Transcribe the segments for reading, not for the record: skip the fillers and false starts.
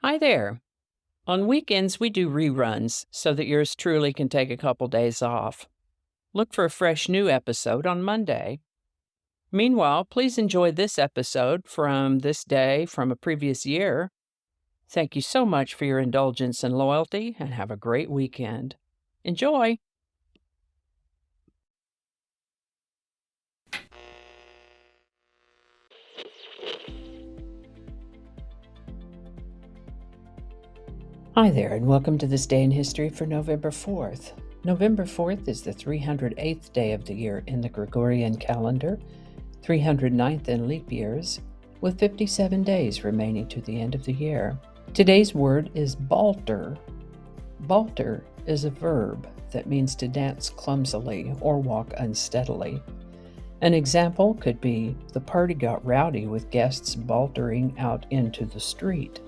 Hi there. On weekends, we do reruns so that yours truly can take a couple days off. Look for a fresh new episode on Monday. Meanwhile, please enjoy this episode from this day from a previous year. Thank you so much for your indulgence and loyalty, and have a great weekend. Enjoy! Hi there, and welcome to this day in history for November 4th. November 4th is the 308th day of the year in the Gregorian calendar, 309th in leap years, with 57 days remaining to the end of the year. Today's word is balter. Balter is a verb that means to dance clumsily or walk unsteadily. An example could be, the party got rowdy with guests baltering out into the street.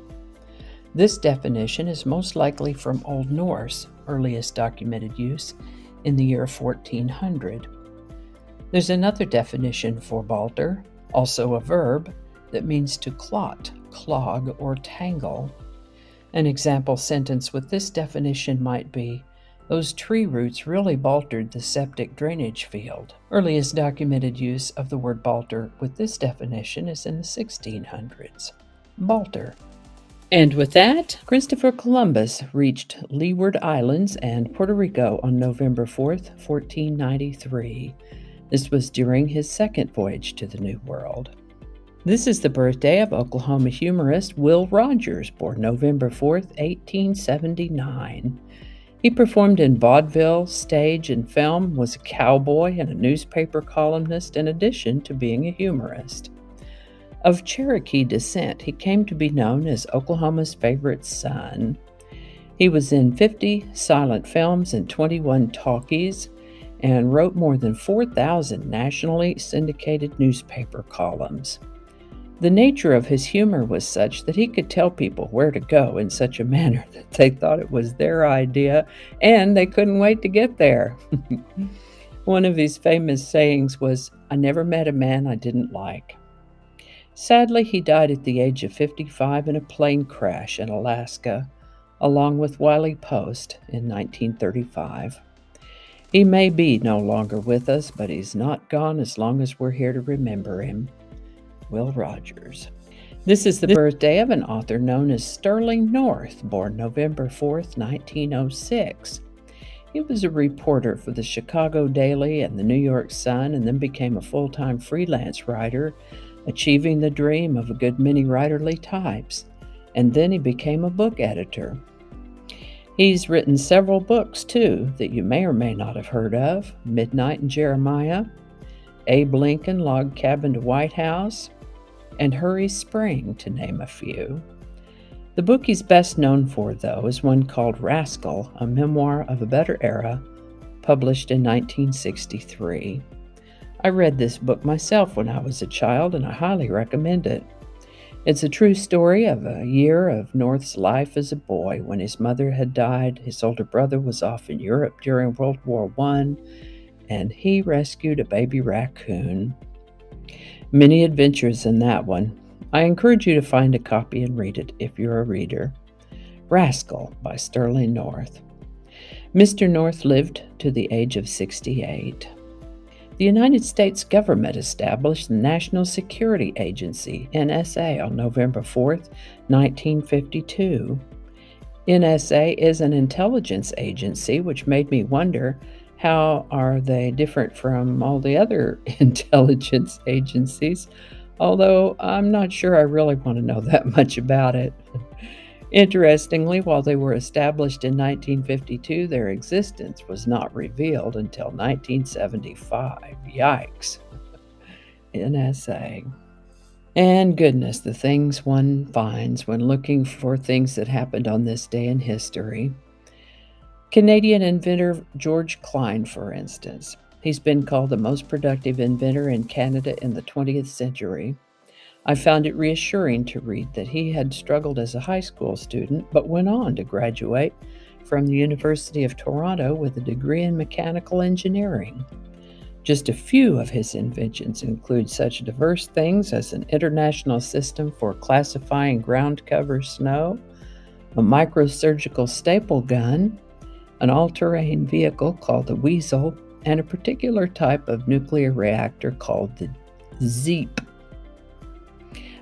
This definition is most likely from Old Norse, earliest documented use in the year 1400. There's another definition for balter, also a verb, that means to clot, clog, or tangle. An example sentence with this definition might be, those tree roots really baltered the septic drainage field. Earliest documented use of the word balter with this definition is in the 1600s. Balter. And with that, Christopher Columbus reached Leeward Islands and Puerto Rico on November 4th, 1493. This was during his second voyage to the New World. This is the birthday of Oklahoma humorist Will Rogers, born November 4th, 1879. He performed in vaudeville, stage, and film, was a cowboy and a newspaper columnist in addition to being a humorist. Of Cherokee descent, he came to be known as Oklahoma's favorite son. He was in 50 silent films and 21 talkies, and wrote more than 4,000 nationally syndicated newspaper columns. The nature of his humor was such that he could tell people where to go in such a manner that they thought it was their idea, and they couldn't wait to get there. One of his famous sayings was, "I never met a man I didn't like." Sadly, he died at the age of 55 in a plane crash in Alaska, along with Wiley Post in 1935. He may be no longer with us, but he's not gone as long as we're here to remember him. Will Rogers. This is the birthday of an author known as Sterling North, born November 4th, 1906. He was a reporter for the Chicago Daily and the New York Sun, and then became a full-time freelance writer, achieving the dream of a good many writerly types, and then he became a book editor. He's written several books, too, that you may or may not have heard of: Midnight in Jeremiah, Abe Lincoln, Log Cabin to White House, and Hurry Spring, to name a few. The book he's best known for, though, is one called Rascal, a memoir of a better era, published in 1963. I read this book myself when I was a child, and I highly recommend it. It's a true story of a year of North's life as a boy. When his mother had died, his older brother was off in Europe during World War I, and he rescued a baby raccoon. Many adventures in that one. I encourage you to find a copy and read it if you're a reader. Rascal by Sterling North. Mr. North lived to the age of 68. The United States government established the National Security Agency, NSA, on November 4th, 1952. NSA is an intelligence agency, which made me wonder, how are they different from all the other intelligence agencies? Although I'm not sure I really want to know that much about it. Interestingly, while they were established in 1952, their existence was not revealed until 1975. Yikes. NSA. And goodness, the things one finds when looking for things that happened on this day in history. Canadian inventor George Klein, for instance. He's been called the most productive inventor in Canada in the 20th century. I found it reassuring to read that he had struggled as a high school student, but went on to graduate from the University of Toronto with a degree in mechanical engineering. Just a few of his inventions include such diverse things as an international system for classifying ground cover snow, a microsurgical staple gun, an all-terrain vehicle called the Weasel, and a particular type of nuclear reactor called the Zeep.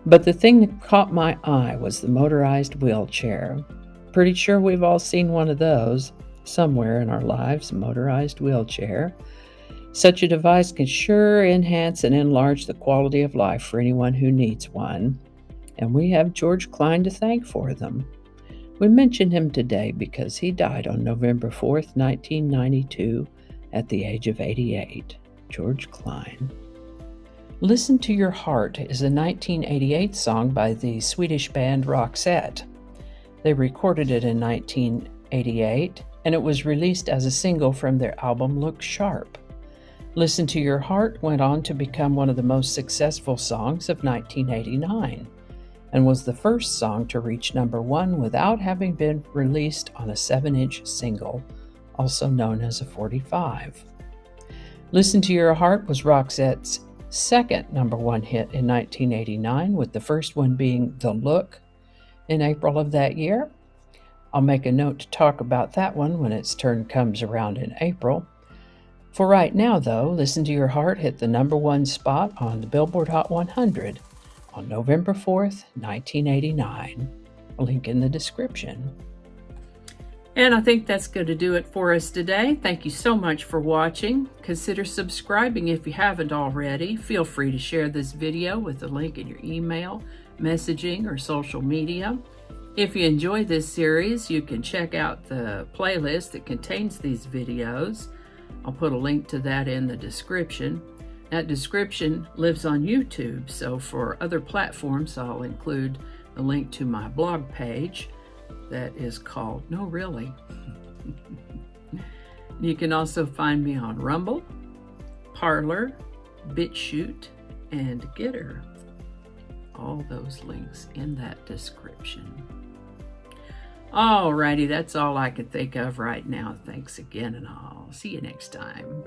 But the thing that caught my eye was the motorized wheelchair. Pretty sure we've all seen one of those somewhere in our lives, a motorized wheelchair. Such a device can sure enhance and enlarge the quality of life for anyone who needs one, and we have George Klein to thank for them. We mention him today because he died on November 4th, 1992, at the age of 88. George Klein. Listen to Your Heart is a 1988 song by the Swedish band Roxette. They recorded it in 1988, and it was released as a single from their album Look Sharp. Listen to Your Heart went on to become one of the most successful songs of 1989, and was the first song to reach number 1 without having been released on a 7-inch single, also known as a 45. Listen to Your Heart was Roxette's second number 1 hit in 1989, with the first one being The Look in April of that year. I'll make a note to talk about that one when its turn comes around in April. For right now, though, Listen to Your Heart hit the number 1 spot on the Billboard Hot 100 on November 4th, 1989. A link in the description. And I think that's going to do it for us today. Thank you so much for watching. Consider subscribing if you haven't already. Feel free to share this video with the link in your email, messaging, or social media. If you enjoy this series, you can check out the playlist that contains these videos. I'll put a link to that in the description. That description lives on YouTube, so for other platforms, I'll include a link to my blog page that is called No Really. You can also find me on Rumble, Parler, BitChute, and Getter. All those links in that description. Alrighty, that's all I can think of right now. Thanks again, and I'll see you next time.